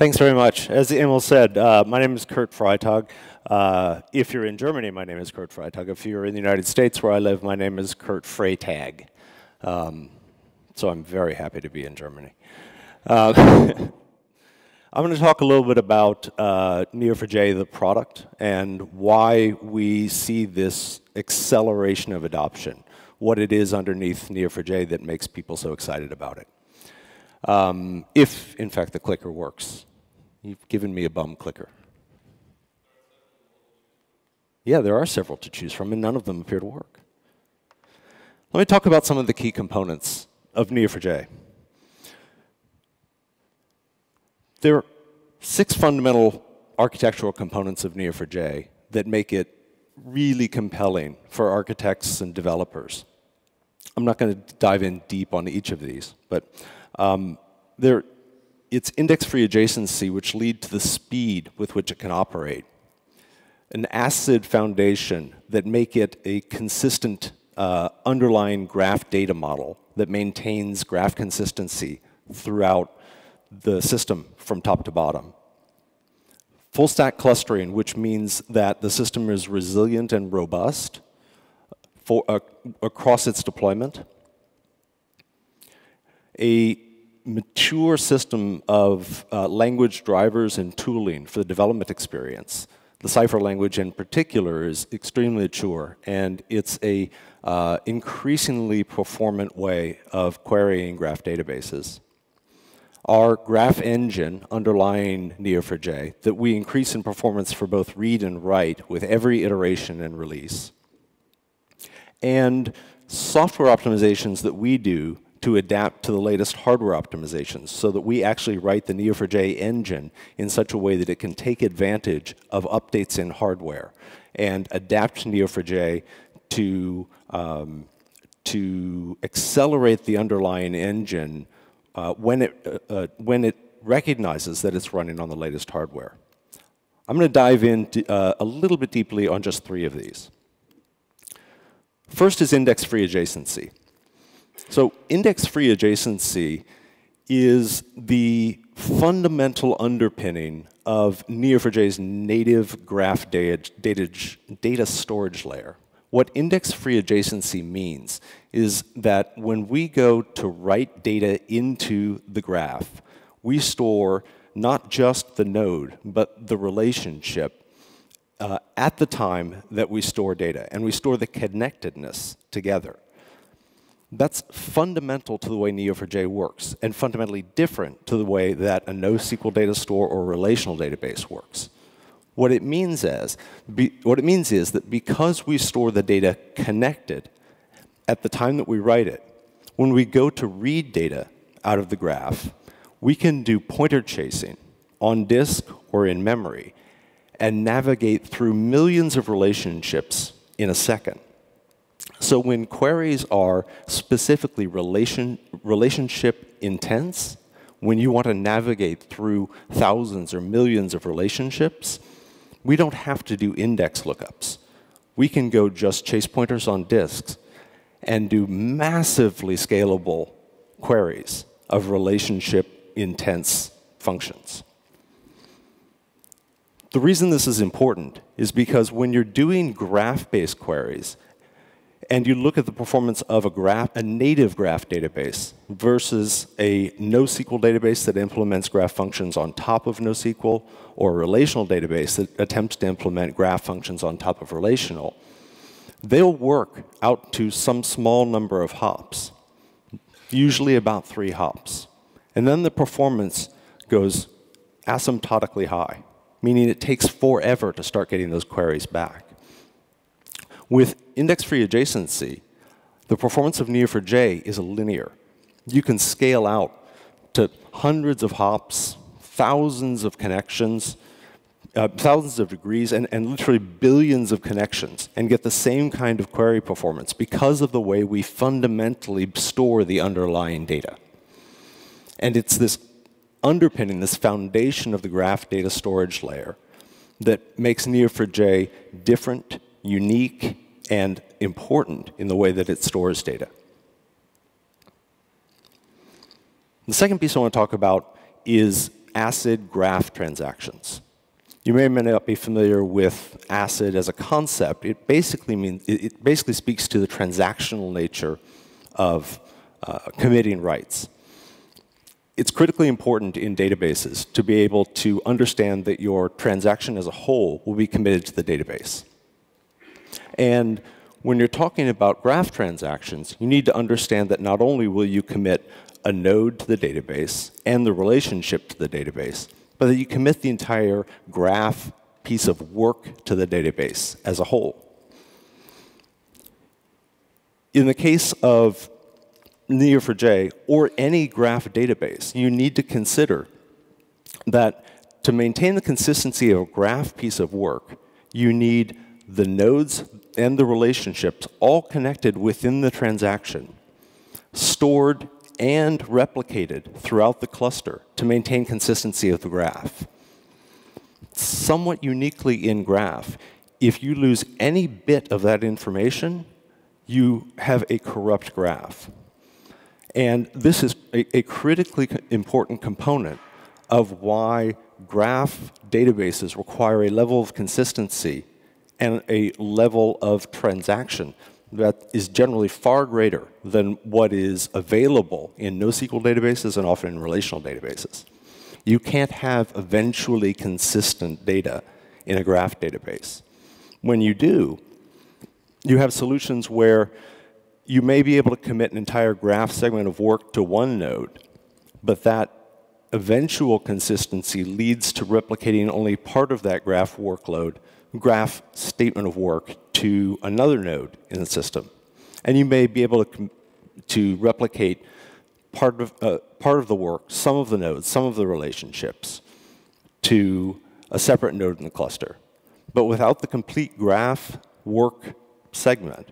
Thanks very much. As Emil said, my name is Kurt Freytag. If you're in Germany, my name is Kurt Freytag. If you're in the United States, where I live, my name is Kurt Freytag. So I'm very happy to be in Germany. I'm going to talk a little bit about Neo4j, the product, and why we see this acceleration of adoption, what it is underneath Neo4j that makes people so excited about it. If, in fact, the clicker works. You've given me a bum clicker. Yeah, there are several to choose from, and none of them appear to work. Let me talk about some of the key components of Neo4j. There are 6 fundamental architectural components of Neo4j that make it really compelling for architects and developers. I'm not going to dive in deep on each of these, but it's index-free adjacency, which lead to the speed with which it can operate. An ACID foundation that make it a consistent underlying graph data model that maintains graph consistency throughout the system from top to bottom. Full stack clustering, which means that the system is resilient and robust across its deployment. A mature system of language drivers and tooling for the development experience. The Cypher language in particular is extremely mature, and it's a increasingly performant way of querying graph databases. Our graph engine underlying Neo4j that we increase in performance for both read and write with every iteration and release. And software optimizations that we do to adapt to the latest hardware optimizations so that we actually write the Neo4j engine in such a way that it can take advantage of updates in hardware and adapt Neo4j to accelerate the underlying engine when it recognizes that it's running on the latest hardware. I'm going to dive in a little bit deeply on just 3 of these. First is index-free adjacency. So index-free adjacency is the fundamental underpinning of Neo4j's native graph data storage layer. What index-free adjacency means is that when we go to write data into the graph, we store not just the node, but the relationship at the time that we store data, and we store the connectedness together. That's fundamental to the way Neo4j works, and fundamentally different to the way that a NoSQL data store or relational database works. What it means is that because we store the data connected at the time that we write it, when we go to read data out of the graph, we can do pointer chasing on disk or in memory and navigate through millions of relationships in a second. So when queries are specifically relationship intense, when you want to navigate through thousands or millions of relationships, we don't have to do index lookups. We can go just chase pointers on disks and do massively scalable queries of relationship intense functions. The reason this is important is because when you're doing graph-based queries, and you look at the performance of a native graph database versus a NoSQL database that implements graph functions on top of NoSQL, or a relational database that attempts to implement graph functions on top of relational, they'll work out to some small number of hops, usually about 3 hops. And then the performance goes asymptotically high, meaning it takes forever to start getting those queries back. With index-free adjacency, the performance of Neo4j is linear. You can scale out to hundreds of hops, thousands of connections, thousands of degrees, and literally billions of connections, and get the same kind of query performance because of the way we fundamentally store the underlying data. And it's this underpinning, this foundation of the graph data storage layer that makes Neo4j different, unique, and important in the way that it stores data. The second piece I want to talk about is ACID graph transactions. You may or may not be familiar with ACID as a concept. It basically speaks to the transactional nature of committing writes. It's critically important in databases to be able to understand that your transaction as a whole will be committed to the database. And when you're talking about graph transactions, you need to understand that not only will you commit a node to the database and the relationship to the database, but that you commit the entire graph piece of work to the database as a whole. In the case of Neo4j or any graph database, you need to consider that to maintain the consistency of a graph piece of work, you need the nodes and the relationships all connected within the transaction, stored and replicated throughout the cluster to maintain consistency of the graph. Somewhat uniquely in graph, if you lose any bit of that information, you have a corrupt graph. And this is a critically important component of why graph databases require a level of consistency and a level of transaction that is generally far greater than what is available in NoSQL databases and often in relational databases. You can't have eventually consistent data in a graph database. When you do, you have solutions where you may be able to commit an entire graph segment of work to one node, but that eventual consistency leads to replicating only part of that graph workload, graph statement of work, to another node in the system. And you may be able to replicate part of the work, some of the nodes, some of the relationships, to a separate node in the cluster. But without the complete graph work segment,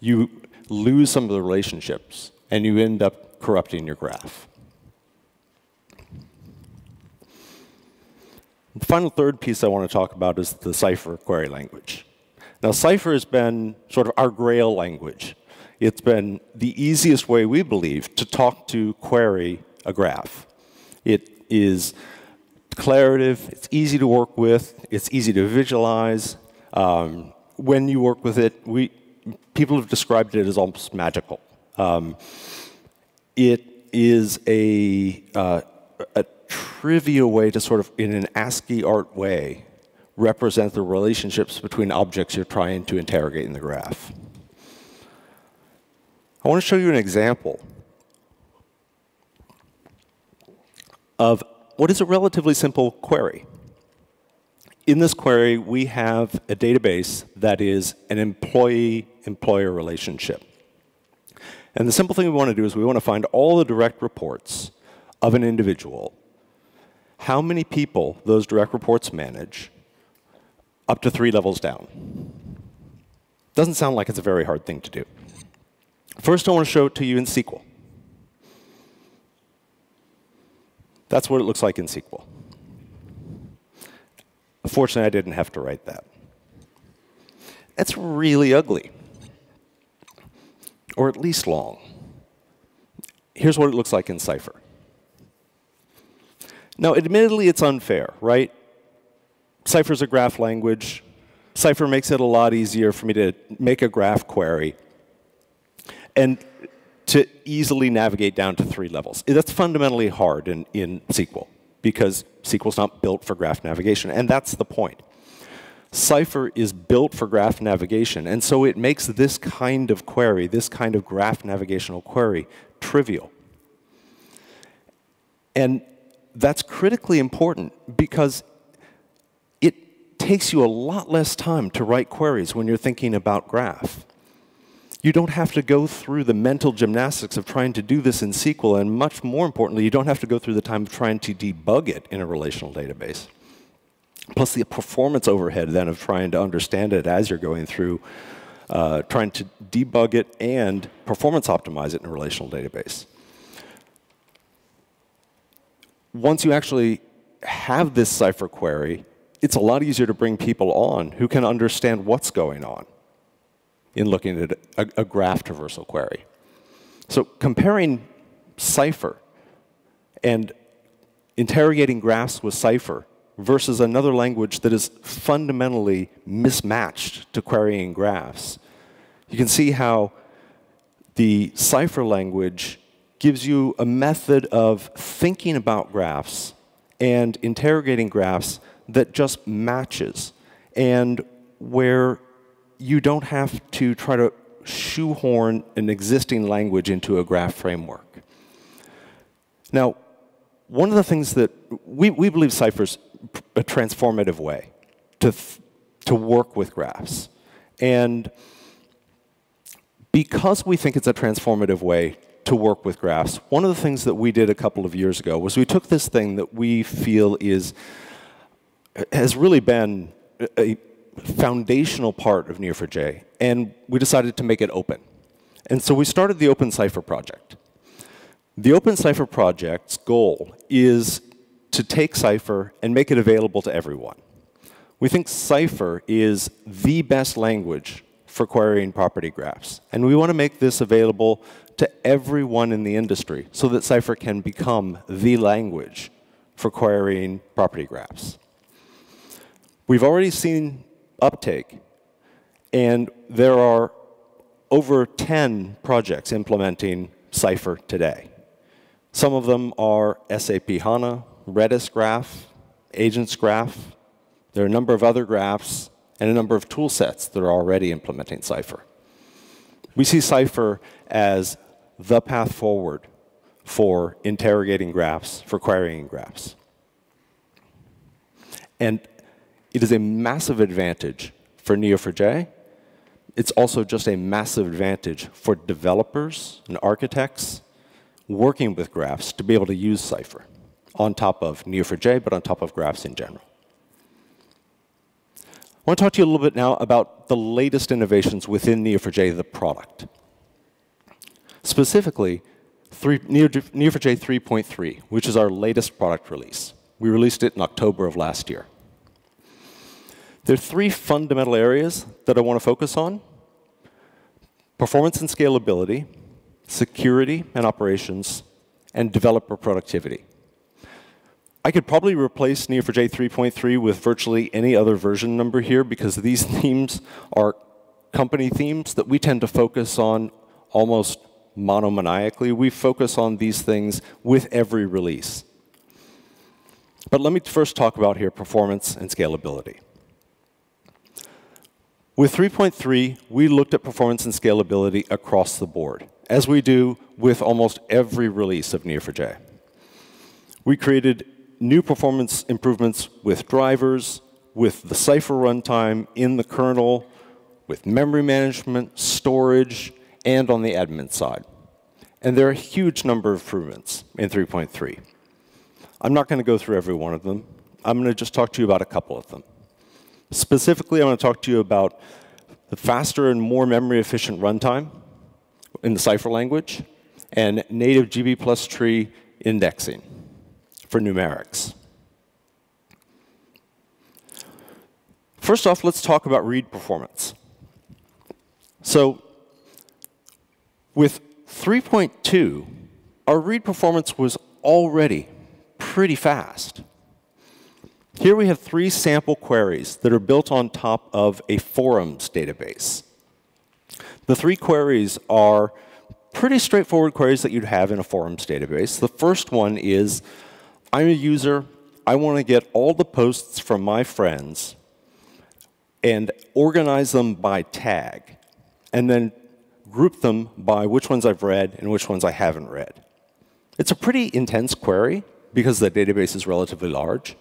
you lose some of the relationships, and you end up corrupting your graph. The final third piece I want to talk about is the Cypher query language. Now, Cypher has been sort of our Grail language. It's been the easiest way, we believe, to talk to query a graph. It is declarative, it's easy to work with, it's easy to visualize. When you work with it, people have described it as almost magical. It is a trivial way to sort of, in an ASCII art way, represent the relationships between objects you're trying to interrogate in the graph. I want to show you an example of what is a relatively simple query. In this query, we have a database that is an employee-employer relationship. And the simple thing we want to do is we want to find all the direct reports of an individual, how many people those direct reports manage, up to 3 levels down. Doesn't sound like it's a very hard thing to do. First, I want to show it to you in SQL. That's what it looks like in SQL. Unfortunately, I didn't have to write that. It's really ugly, or at least long. Here's what it looks like in Cypher. Now, admittedly, it's unfair, right? Cypher's a graph language. Cypher makes it a lot easier for me to make a graph query and to easily navigate down to 3 levels. That's fundamentally hard in SQL, because SQL's not built for graph navigation, and that's the point. Cypher is built for graph navigation, and so it makes this kind of query, this kind of graph navigational query, trivial. And that's critically important, because it takes you a lot less time to write queries when you're thinking about graph. You don't have to go through the mental gymnastics of trying to do this in SQL, and much more importantly, you don't have to go through the time of trying to debug it in a relational database. Plus the performance overhead then of trying to understand it as you're going through, trying to debug it and performance optimize it in a relational database. Once you actually have this Cypher query, it's a lot easier to bring people on who can understand what's going on in looking at a graph traversal query. So comparing Cypher and interrogating graphs with Cypher versus another language that is fundamentally mismatched to querying graphs, you can see how the Cypher language gives you a method of thinking about graphs and interrogating graphs that just matches, and where you don't have to try to shoehorn an existing language into a graph framework. Now, one of the things that we believe Cypher's a transformative way to work with graphs. And because we think it's a transformative way to work with graphs, one of the things that we did a couple of years ago was we took this thing that we feel has really been a foundational part of Neo4j, and we decided to make it open. And so we started the Open Cypher project. The Open Cypher project's goal is to take Cypher and make it available to everyone. We think Cypher is the best language for querying property graphs, and we want to make this available to everyone in the industry so that Cypher can become the language for querying property graphs. We've already seen uptake, and there are over 10 projects implementing Cypher today. Some of them are SAP HANA, Redis Graph, Agents Graph. There are a number of other graphs and a number of tool sets that are already implementing Cypher. We see Cypher as the path forward for interrogating graphs, for querying graphs. And it is a massive advantage for Neo4j. It's also just a massive advantage for developers and architects working with graphs to be able to use Cypher on top of Neo4j, but on top of graphs in general. I want to talk to you a little bit now about the latest innovations within Neo4j, the product. Specifically, Neo4j 3.3, which is our latest product release. We released it in October of last year. There are three fundamental areas that I want to focus on: performance and scalability, security and operations, and developer productivity. I could probably replace Neo4j 3.3 with virtually any other version number here, because these themes are company themes that we tend to focus on almost monomaniacally. We focus on these things with every release. But let me first talk about here performance and scalability. With 3.3, we looked at performance and scalability across the board, as we do with almost every release of Neo4j. We created new performance improvements with drivers, with the Cypher runtime in the kernel, with memory management, storage, and on the admin side. And there are a huge number of improvements in 3.3. I'm not going to go through every one of them. I'm going to just talk to you about a couple of them. Specifically, I want to talk to you about the faster and more memory-efficient runtime in the Cypher language, and native GB plus tree indexing for numerics. First off, let's talk about read performance. So with 3.2, our read performance was already pretty fast. Here we have 3 sample queries that are built on top of a forums database. The 3 queries are pretty straightforward queries that you'd have in a forums database. The first one is, I'm a user, I want to get all the posts from my friends and organize them by tag, and then group them by which ones I've read and which ones I haven't read. It's a pretty intense query because the database is relatively large.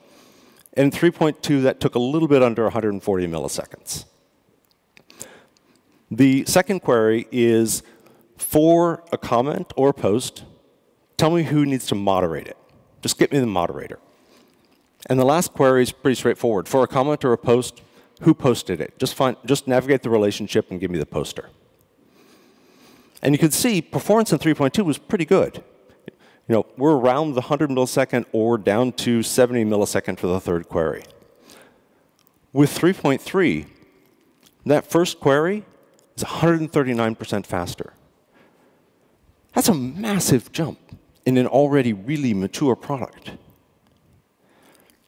And in 3.2, that took a little bit under 140 milliseconds. The second query is, for a comment or a post, tell me who needs to moderate it. Just get me the moderator. And the last query is pretty straightforward. For a comment or a post, who posted it? Just navigate the relationship and give me the poster. And you can see performance in 3.2 was pretty good. You know, we're around the 100 millisecond or down to 70 millisecond for the third query. With 3.3, that first query is 139% faster. That's a massive jump in an already really mature product.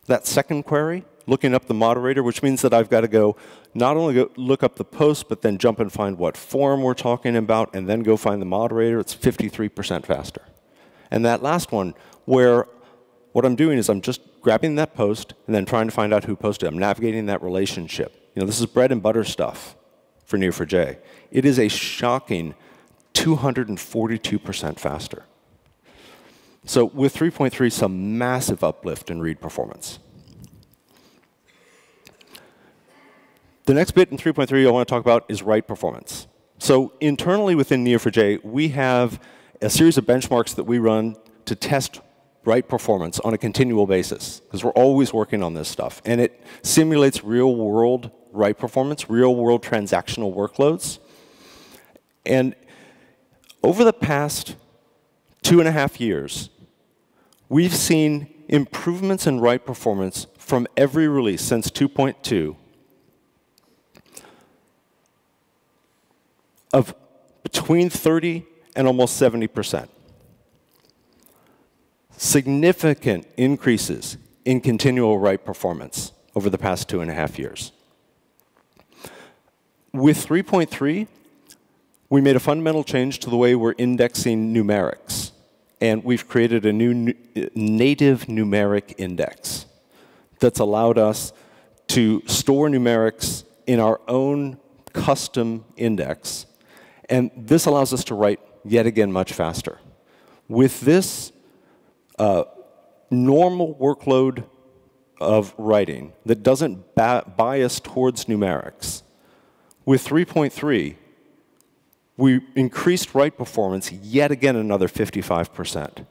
that second query, looking up the moderator, which means that I've got to go not only look up the post, but then jump and find what forum we're talking about, and then go find the moderator. It's 53% faster. And that last one, where what I'm doing is I'm just grabbing that post and then trying to find out who posted it. I'm navigating that relationship. This is bread and butter stuff for Neo4j. It is a shocking 242% faster. So with 3.3, some massive uplift in read performance. The next bit in 3.3 I want to talk about is write performance. So internally within Neo4j, we have a series of benchmarks that we run to test write performance on a continual basis, because we're always working on this stuff. And it simulates real-world write performance, real-world transactional workloads. And over the past 2.5 years, we've seen improvements in write performance from every release since 2.2 of between 30 and almost 70%. Significant increases in continual write performance over the past 2.5 years. With 3.3, we made a fundamental change to the way we're indexing numerics. And we've created a new native numeric index that's allowed us to store numerics in our own custom index. And this allows us to write, yet again, much faster. With this normal workload of writing that doesn't bias towards numerics, with 3.3, we increased write performance yet again another 55%.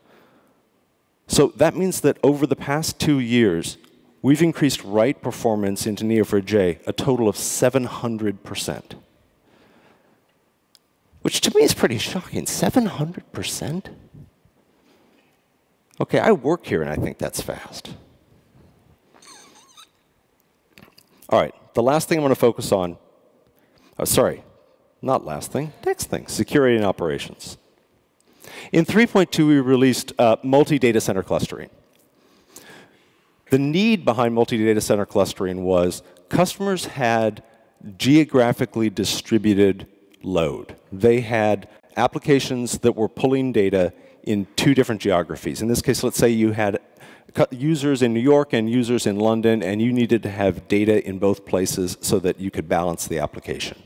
So that means that over the past 2 years, we've increased write performance into Neo4j a total of 700%. Which to me is pretty shocking. 700%? OK, I work here and I think that's fast. All right, the last thing I'm going to focus on, not last thing, next thing, security and operations. In 3.2, we released multi-data center clustering. The need behind multi-data center clustering was customers had geographically distributed load. They had applications that were pulling data in 2 different geographies. In this case, let's say you had users in New York and users in London, and you needed to have data in both places so that you could balance the application.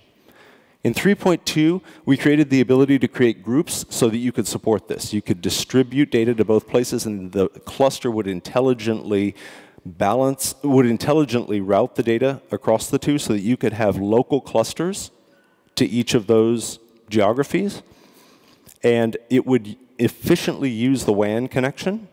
In 3.2, we created the ability to create groups so that you could support this. You could distribute data to both places, and the cluster would intelligently route the data across the 2 so that you could have local clusters to each of those geographies. And it would efficiently use the WAN connection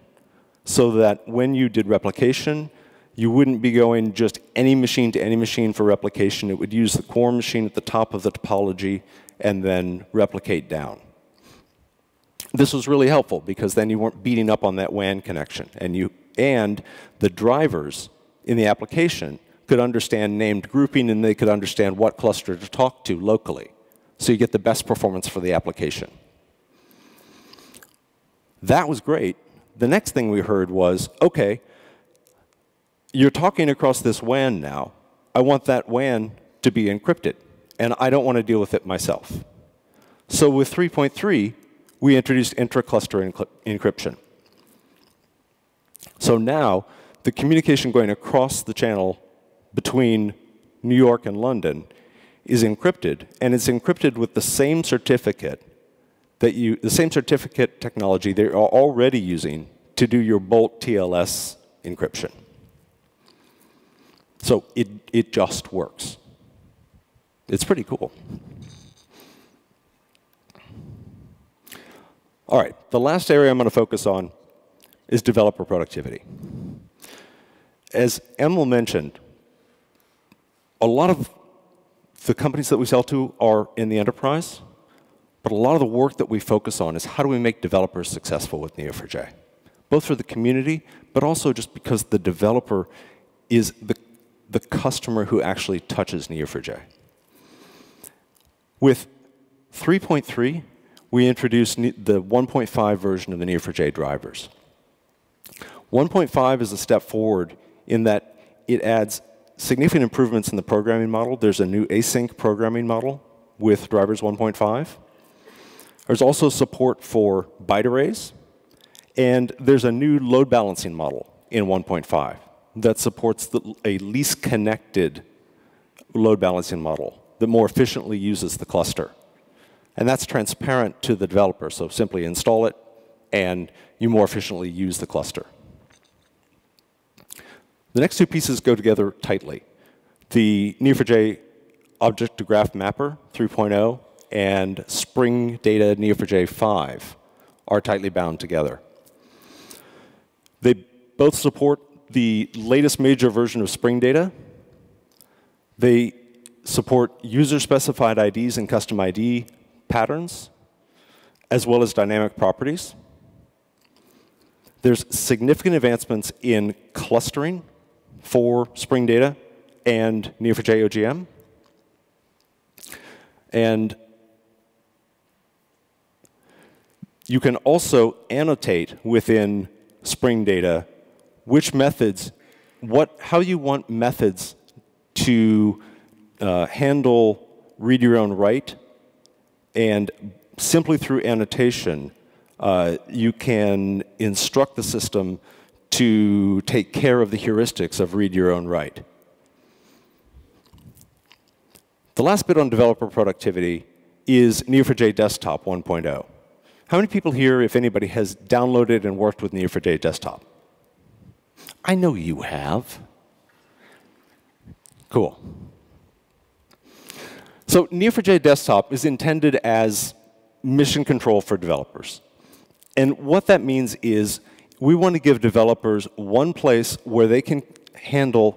so that when you did replication, you wouldn't be going just any machine to any machine for replication. It would use the core machine at the top of the topology and then replicate down. This was really helpful because then you weren't beating up on that WAN connection. And the drivers in the application could understand named grouping, and they could understand what cluster to talk to locally. So you get the best performance for the application. That was great. The next thing we heard was, OK, you're talking across this WAN now. I want that WAN to be encrypted, and I don't want to deal with it myself. So with 3.3, we introduced intra-cluster encryption. So now, the communication going across the channel between New York and London is encrypted, and it's encrypted with the same certificate technology they are already using to do your Bolt TLS encryption. So it just works. It's pretty cool. All right, the last area I'm going to focus on is developer productivity. As Emil mentioned, a lot of the companies that we sell to are in the enterprise, but a lot of the work that we focus on is how do we make developers successful with Neo4j, both for the community, but also just because the developer is the customer who actually touches Neo4j. With 3.3, we introduced the 1.5 version of the Neo4j drivers. 1.5 is a step forward in that it adds significant improvements in the programming model. There's a new async programming model with drivers 1.5. There's also support for byte arrays. And there's a new load balancing model in 1.5 that supports a least connected load balancing model that more efficiently uses the cluster. And that's transparent to the developer, so simply install it, and you more efficiently use the cluster. The next two pieces go together tightly. The Neo4j Object-to-Graph Mapper 3.0 and Spring Data Neo4j 5 are tightly bound together. They both support the latest major version of Spring Data. They support user-specified IDs and custom ID patterns, as well as dynamic properties. There's significant advancements in clustering for Spring Data and Neo4j OGM. And you can also annotate within Spring Data which methods, how you want methods to handle read your own write, and simply through annotation, you can instruct the system to take care of the heuristics of read your own write. The last bit on developer productivity is Neo4j Desktop 1.0. How many people here, if anybody, has downloaded and worked with Neo4j Desktop? I know you have. Cool. So Neo4j Desktop is intended as mission control for developers. And what that means is we want to give developers one place where they can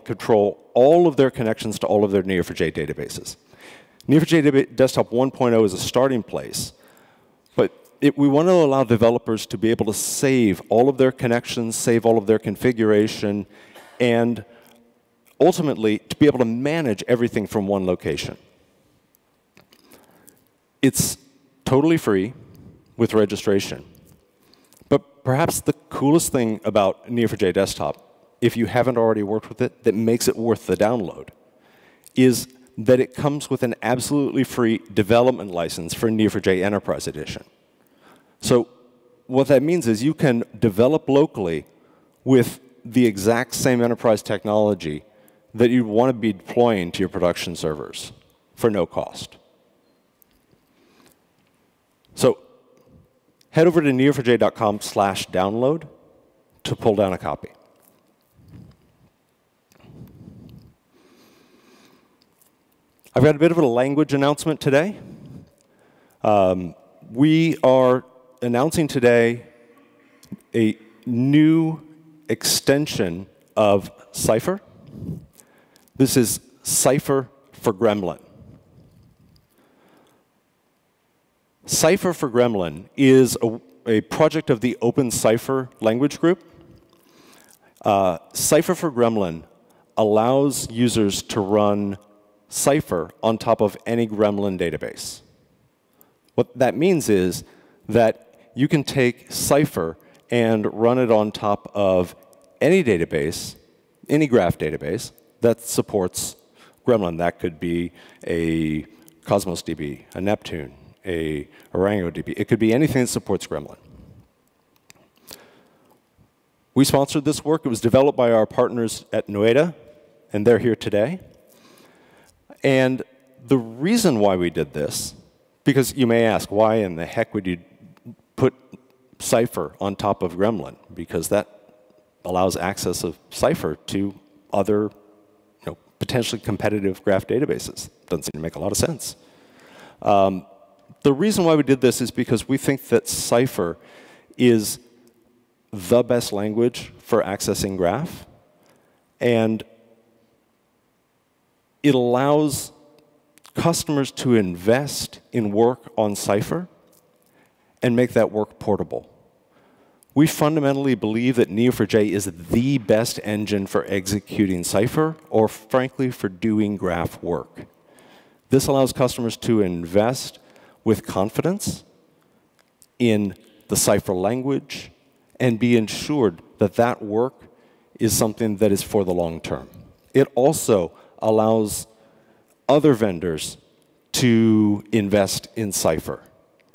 control all of their connections to all of their Neo4j databases. Neo4j Desktop 1.0 is a starting place, but we want to allow developers to be able to save all of their connections, save all of their configuration, and ultimately to be able to manage everything from one location. It's totally free with registration. But perhaps the coolest thing about Neo4j Desktop, if you haven't already worked with it, that makes it worth the download, is that it comes with an absolutely free development license for Neo4j Enterprise Edition. So what that means is you can develop locally with the exact same enterprise technology that you want to be deploying to your production servers for no cost. So head over to neo4j.com/download to pull down a copy. I've got a bit of a language announcement today. We are announcing today a new extension of Cypher. This is Cypher for Gremlin. Cypher for Gremlin is a project of the Open Cypher language group. Cypher for Gremlin allows users to run Cypher on top of any Gremlin database. What that means is that you can take Cypher and run it on top of any database, any graph database that supports Gremlin. That could be a Cosmos DB, a Neptune, a DB. It could be anything that supports Gremlin. We sponsored this work. It was developed by our partners at Noeda, and they're here today. And the reason why we did this, because you may ask, why in the heck would you put Cypher on top of Gremlin? Because that allows access of Cypher to other potentially competitive graph databases. Doesn't seem to make a lot of sense. The reason why we did this is because we think that Cypher is the best language for accessing graph, and it allows customers to invest in work on Cypher and make that work portable. We fundamentally believe that Neo4j is the best engine for executing Cypher, or frankly, for doing graph work. This allows customers to invest with confidence in the Cypher language and be ensured that that work is something that is for the long term. It also allows other vendors to invest in Cypher,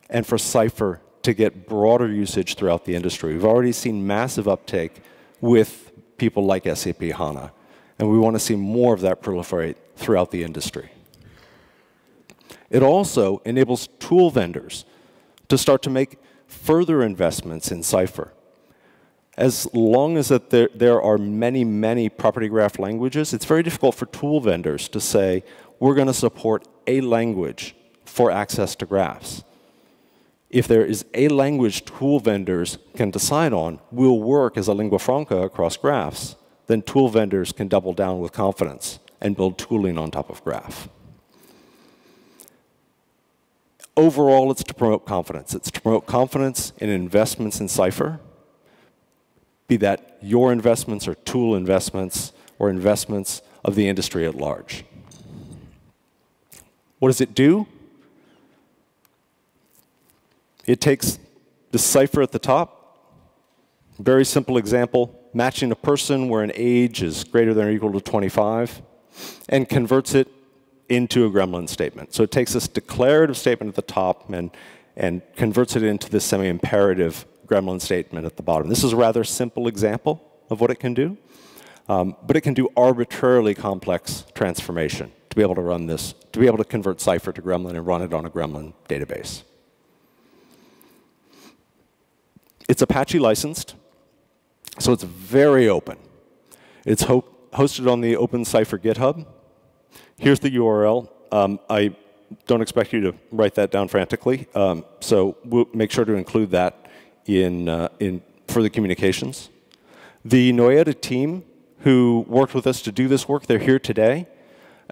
and for Cypher to get broader usage throughout the industry. We've already seen massive uptake with people like SAP HANA, and we want to see more of that proliferate throughout the industry. It also enables tool vendors to start to make further investments in Cypher. As long as that there are many, many property graph languages, it's very difficult for tool vendors to say, we're going to support a language for access to graphs. If there is a language tool vendors can decide on will work as a lingua franca across graphs, then tool vendors can double down with confidence and build tooling on top of graph. Overall, it's to promote confidence. It's to promote confidence in investments in Cypher, be that your investments or tool investments or investments of the industry at large. What does it do? It takes the Cypher at the top, very simple example, matching a person where an age is greater than or equal to 25, and converts it into a Gremlin statement. So it takes this declarative statement at the top and converts it into this semi-imperative Gremlin statement at the bottom. This is a rather simple example of what it can do, but it can do arbitrarily complex transformation to be able to run this, to be able to convert Cypher to Gremlin and run it on a Gremlin database. It's Apache licensed, so it's very open. It's hosted on the Open Cypher GitHub. Here's the URL. I don't expect you to write that down frantically, so we'll make sure to include that in further communications. The Neo4j team who worked with us to do this work, they're here today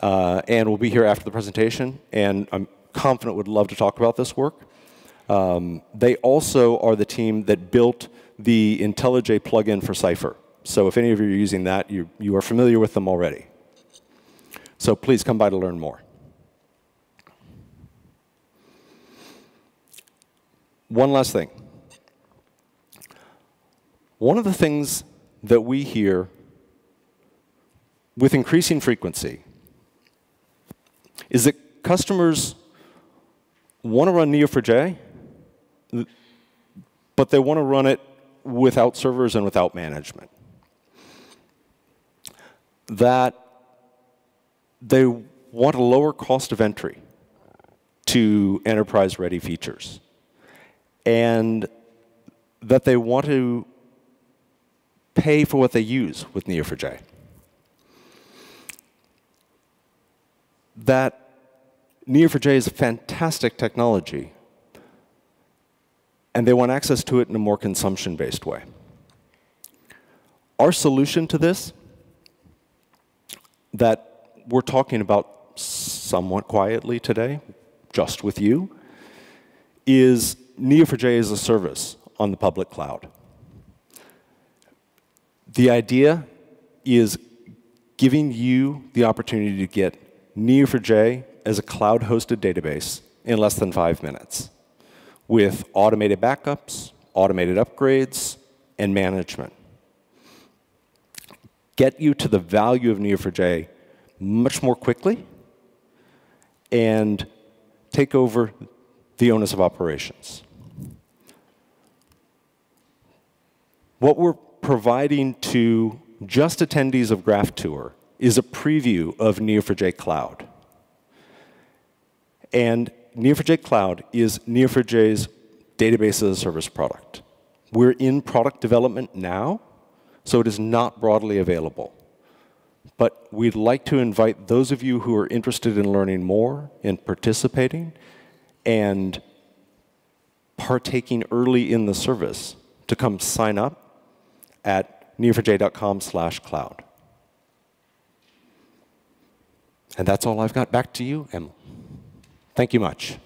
and will be here after the presentation, and I'm confident would love to talk about this work. They also are the team that built the IntelliJ plugin for Cypher. So if any of you are using that, you are familiar with them already. So please come by to learn more. One last thing. One of the things that we hear with increasing frequency is that customers want to run Neo4j, but they want to run it without servers and without management. That they want a lower cost of entry to enterprise-ready features, and that they want to pay for what they use with Neo4j. That Neo4j is a fantastic technology, and they want access to it in a more consumption-based way. Our solution to this, that we're talking about somewhat quietly today, just with you, is Neo4j as a service on the public cloud. The idea is giving you the opportunity to get Neo4j as a cloud-hosted database in less than 5 minutes with automated backups, automated upgrades, and management. Get you to the value of Neo4j much more quickly and take over the onus of operations. What we're providing to just attendees of GraphTour is a preview of Neo4j Cloud. And Neo4j Cloud is Neo4j's database as a service product. We're in product development now, so it is not broadly available. But we'd like to invite those of you who are interested in learning more and participating and partaking early in the service to come sign up at neo4j.com/cloud. And that's all I've got. Back to you, Emma. Thank you much.